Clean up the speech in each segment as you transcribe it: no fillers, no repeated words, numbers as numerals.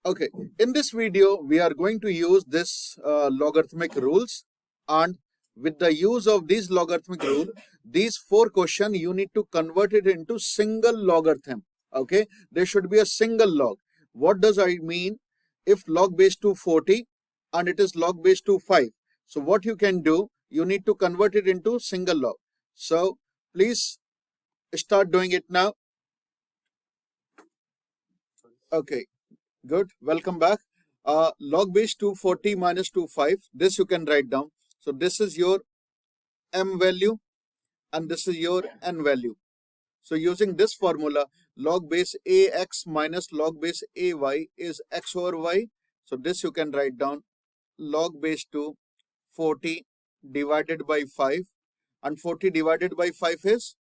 Okay, in this video, we are going to use this logarithmic rules, and with the use of these logarithmic rule, these 4 questions, you need to convert it into single logarithm. Okay, there should be a single log. What does I mean? If log base 2 40 and it is log base 2 5. So what you can do, you need to convert it into single log. So please start doing it now. Okay. Good. Welcome back. Log base 240 minus 25. This you can write down. So this is your m value and this is your n value. So using this formula, log base ax minus log base ay is x over y. So this you can write down log base 240 divided by 5, and 40 divided by 5 is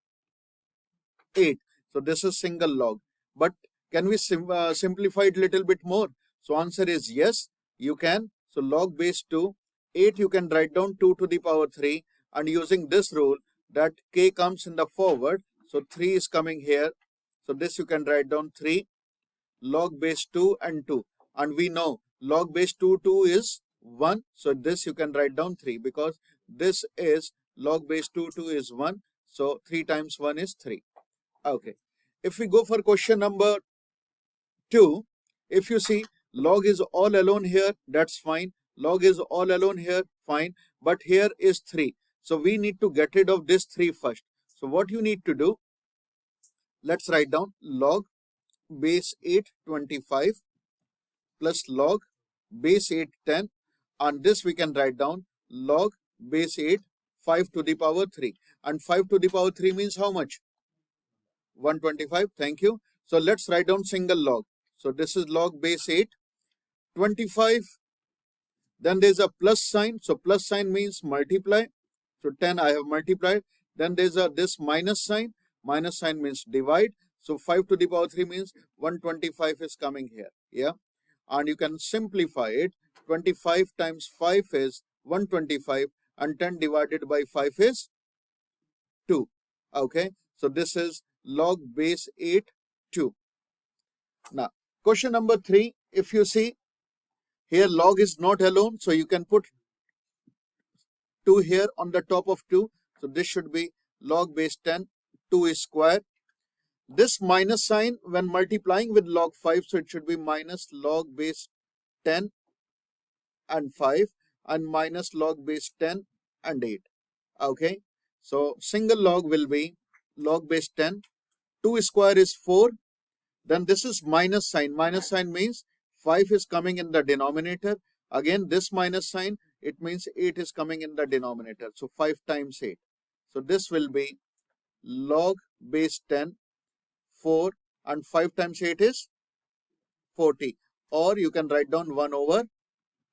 8. So this is single log. But can we simplify it a little bit more? So answer is yes, you can. So log base 2, 8 you can write down 2 to the power 3, and using this rule that k comes in the forward, so 3 is coming here. So this you can write down 3 log base 2 and 2. And we know log base 2 is 1. So this you can write down 3 because this is log base 2 is 1. So 3 times 1 is 3. Okay. If we go for question number 2, if you see log is all alone here, that's fine. Log is all alone here, fine. But here is 3. So we need to get rid of this 3 first. So what you need to do, let's write down log base 8 25 plus log base 8 10. And this we can write down log base 8 5 to the power 3. And 5 to the power 3 means how much? 125. Thank you. So let's write down single log. So this is log base 8 25. Then there's a plus sign. So plus sign means multiply. So 10 I have multiplied. Then there's a this minus sign. Minus sign means divide. So 5 to the power 3 means 125 is coming here. Yeah. And you can simplify it. 25 times 5 is 125 and 10 divided by 5 is 2. Okay. So this is log base 8 2. Now question number 3, if you see here log is not alone, so you can put 2 here on the top of 2. So this should be log base 10 2 is square. This minus sign when multiplying with log 5, so it should be minus log base 10 and 5 and minus log base 10 and 8. Okay, so single log will be log base 10. 2 square is 4. Then this is minus sign. Minus sign means 5 is coming in the denominator. Again, this minus sign, it means 8 is coming in the denominator. So 5 times 8. So this will be log base 10, 4, and 5 times 8 is 40. Or you can write down 1 over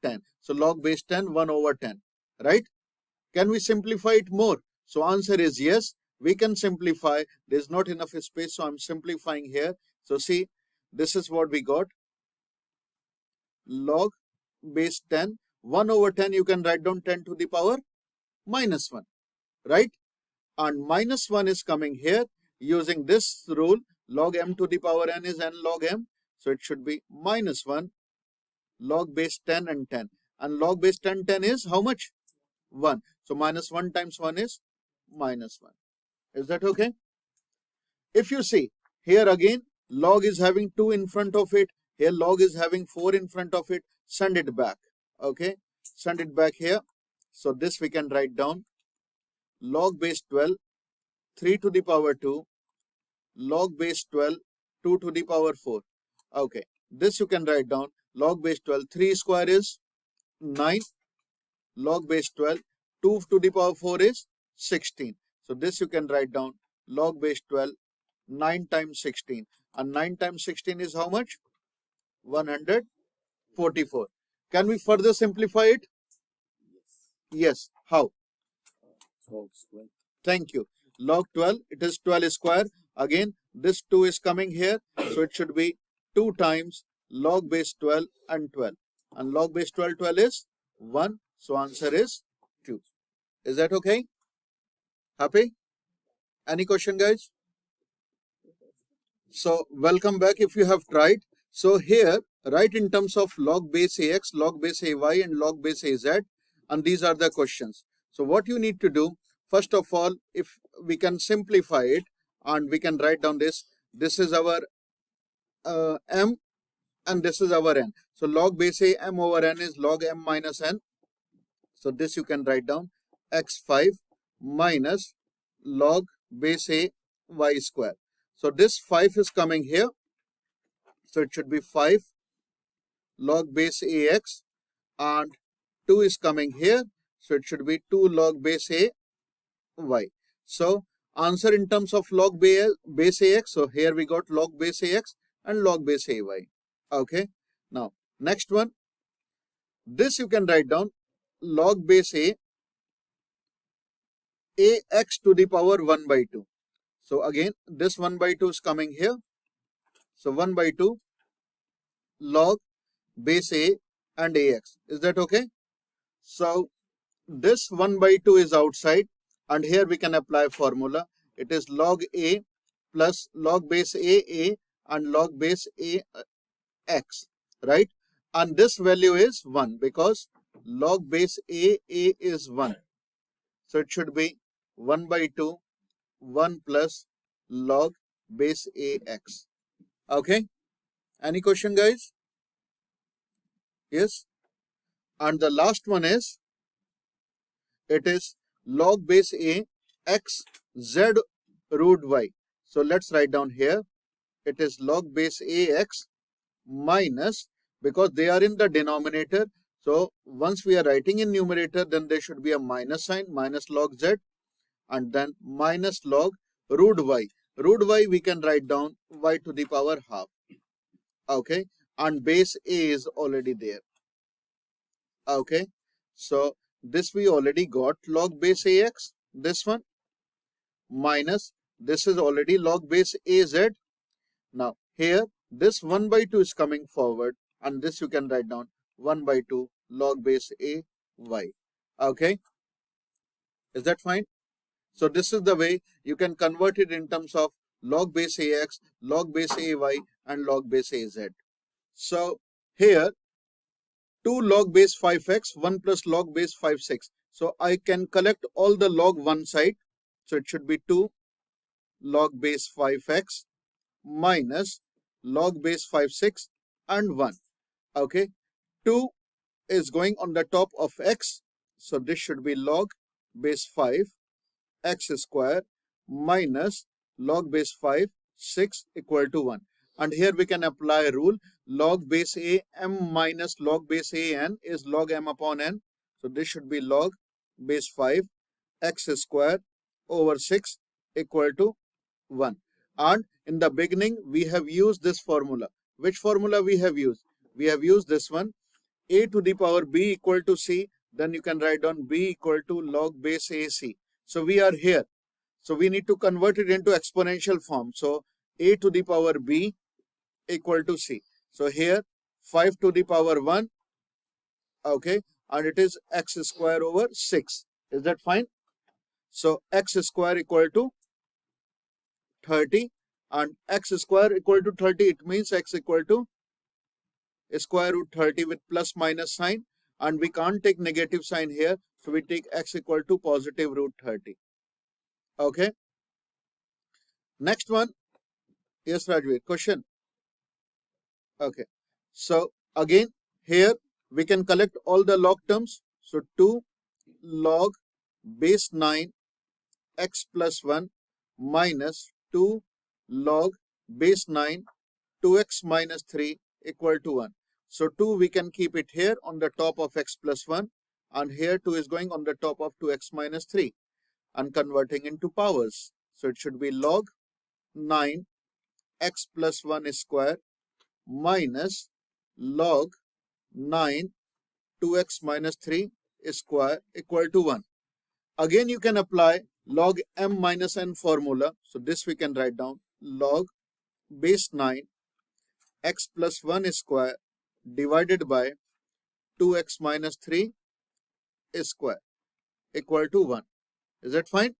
10. So log base 10, 1 over 10. Right? Can we simplify it more? So answer is yes, we can simplify. There's not enough space, so I'm simplifying here. So see, this is what we got. Log base 10, 1 over 10, you can write down 10 to the power minus 1, right? And minus 1 is coming here. Using this rule, log m to the power n is n log m. So it should be minus 1 log base 10 and 10. And log base 10, 10 is how much? 1. So minus 1 times 1 is minus 1. Is that okay? If you see, here again, log is having 2 in front of it. Here log is having 4 in front of it. Send it back. Okay. Send it back here. So this we can write down. Log base 12, 3 to the power 2. Log base 12, 2 to the power 4. Okay. This you can write down. Log base 12, 3 square is 9. Log base 12, 2 to the power 4 is 16. So this you can write down log base 12, 9 times 16. And 9 times 16 is how much? 144. Can we further simplify it? Yes. How? 12 square. Thank you. Log 12, it is 12 square. Again, this 2 is coming here. So it should be 2 times log base 12 and 12. And log base 12, 12 is 1. So answer is 2. Is that okay? Happy? Any question, guys? So welcome back if you have tried. So here write in terms of log base ax, log base ay, and log base az, and these are the questions. So what you need to do, first of all, if we can simplify it and we can write down this is our m and this is our n. So log base a m over n is log m minus n. So this you can write down x5 minus log base a y square. So this 5 is coming here. So it should be 5 log base ax, and 2 is coming here. So it should be 2 log base a y. So answer in terms of log base ax. So here we got log base ax and log base ay. Okay. Now next one. This you can write down log base a ax to the power 1 by 2. So again this 1 by 2 is coming here. So 1 by 2 log base a and ax. Is that okay? So this 1 by 2 is outside, and here we can apply formula. It is log a plus log base a and log base a x, right? And this value is 1 because log base a is 1. So it should be 1 by 2, 1 plus log base ax. Okay? Any question, guys? Yes? And the last one is, it is log base a x z root y. So let's write down here. It is log base ax minus, because they are in the denominator. So once we are writing in numerator, then there should be a minus sign, minus log z, and then minus log root y. Root y we can write down y to the power half. Okay. And base a is already there. Okay. So this we already got log base ax, this one, minus this is already log base az. Now here this 1 by 2 is coming forward, and this you can write down 1 by 2 log base a y. Okay. Is that fine? So this is the way you can convert it in terms of log base ax, log base ay, and log base az. So here 2 log base 5x, 1 plus log base 5, 6. So I can collect all the log one side. So it should be 2 log base 5x minus log base 5, 6 and 1. Okay. 2 is going on the top of x. So this should be log base 5 x square minus log base 5, 6 equal to 1. And here we can apply a rule. Log base a m minus log base a n is log m upon n. So this should be log base 5 x square over 6 equal to 1. And in the beginning we have used this formula. Which formula we have used? We have used this one. A to the power b equal to c. Then you can write down b equal to log base ac. So we are here. So we need to convert it into exponential form. So a to the power b equal to c. So here 5 to the power 1. Okay. And it is x square over 6. Is that fine? So x square equal to 30, and x square equal to 30. It means x equal to square root 30 with plus minus sign. And we can't take negative sign here. So we take x equal to positive root 30. Okay. Next one. Yes, Rajveer, question. Okay. So again, here we can collect all the log terms. So 2 log base 9 x plus 1 minus 2 log base 9 2x minus 3 equal to 1. So 2 we can keep it here on the top of x plus 1, and here 2 is going on the top of 2x minus 3 and converting into powers. So it should be log 9 x plus 1 square minus log 9 2x minus 3 square equal to 1. Again you can apply log m minus n formula. So this we can write down log base 9 x plus 1 square divided by 2x minus 3 square equal to 1. Is that fine?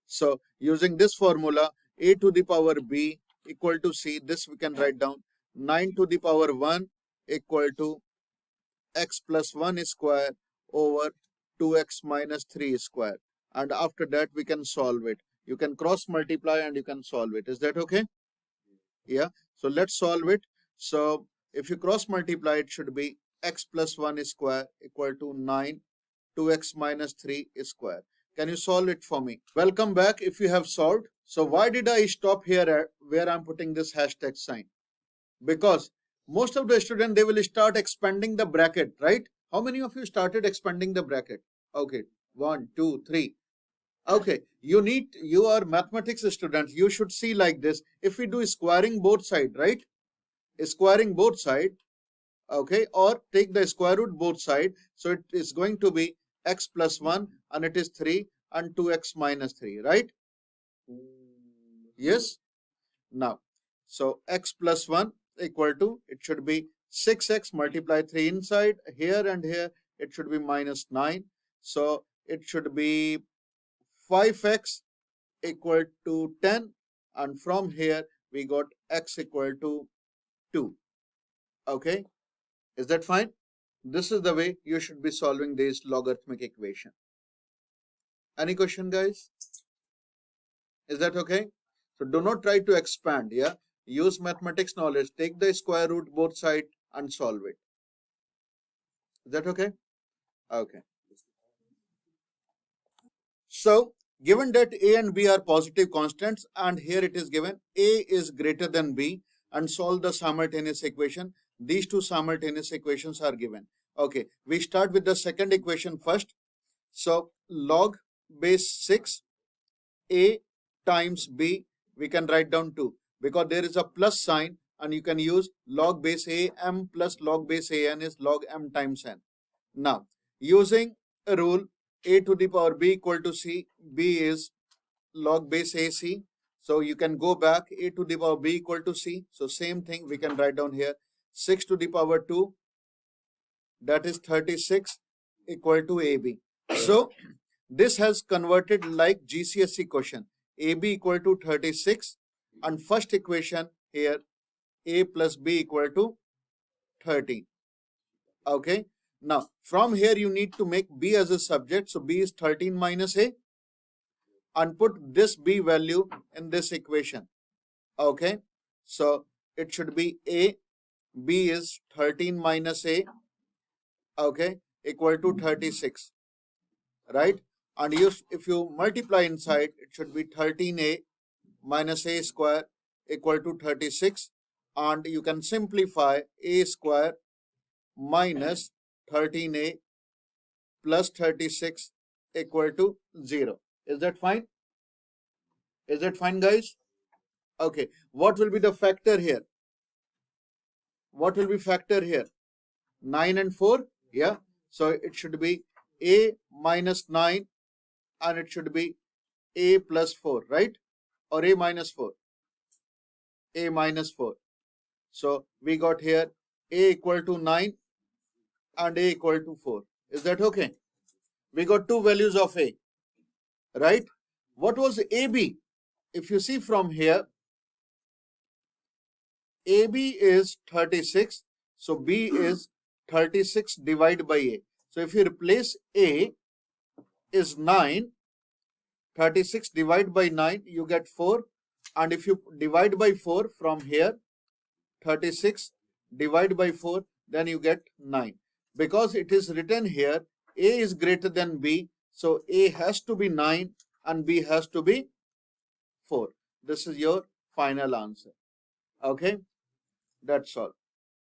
So using this formula, a to the power b equal to c, this we can write down 9 to the power 1 equal to x plus 1 square over 2x minus 3 square. And after that, we can solve it. You can cross multiply and you can solve it. Is that okay? Yeah. So let's solve it. So if you cross multiply, it should be x plus 1 square equal to 9, 2x minus 3 square. Can you solve it for me? Welcome back if you have solved. So why did I stop here at where I'm putting this hashtag sign? Because most of the students, they will start expanding the bracket, right? How many of you started expanding the bracket? Okay, 1, 2, 3. Okay, you are mathematics students, you should see like this. If we do squaring both side, right? Squaring both side, okay, or take the square root both side. So it is going to be x plus 1 and it is 3 and 2x minus 3, right? Yes. Now, so x plus 1 equal to, it should be 6x multiply 3 inside, here and here, it should be minus 9. So it should be 5x equal to 10. And from here, we got x equal to 2. Okay. Is that fine? This is the way you should be solving this logarithmic equation. Any question, guys? Is that okay? So do not try to expand. Yeah. Use mathematics knowledge. Take the square root both side and solve it. Is that okay? Okay. So given that a and b are positive constants and here it is given a is greater than b and solve the simultaneous equation. These two simultaneous equations are given. Okay. We start with the second equation first. So log base 6 a times b, we can write down 2 because there is a plus sign and you can use log base a m plus log base a n is log m times n. Now using a rule a to the power b equal to c, b is log base ac. So you can go back a to the power b equal to c. So same thing we can write down here 6 to the power 2, that is 36 equal to ab. So this has converted like GCSE question. AB equal to 36 and first equation here A plus B equal to 30. Okay. Now from here you need to make B as a subject. So B is 13 minus A and put this B value in this equation. Okay. So it should be A. B is 13 minus A. Okay. Equal to 36. Right. And if you multiply inside, it should be 13a minus a square equal to 36. And you can simplify a square minus 13a plus 36 equal to 0. Is that fine? Is that fine, guys? Okay. What will be the factor here? What will be factor here? 9 and 4? Yeah. So it should be a minus 9 and it should be a plus 4, right? Or a minus 4. A minus 4. So we got here a equal to 9 and a equal to 4. Is that okay? We got two values of a, right? What was AB? If you see from here, AB is 36. So B is 36 divided by A. So if you replace A is 9, 36 divided by 9, you get 4. And if you divide by 4 from here, 36 divided by 4, then you get 9. Because it is written here, A is greater than B, so A has to be 9 and B has to be 4. This is your final answer. Okay, that's all.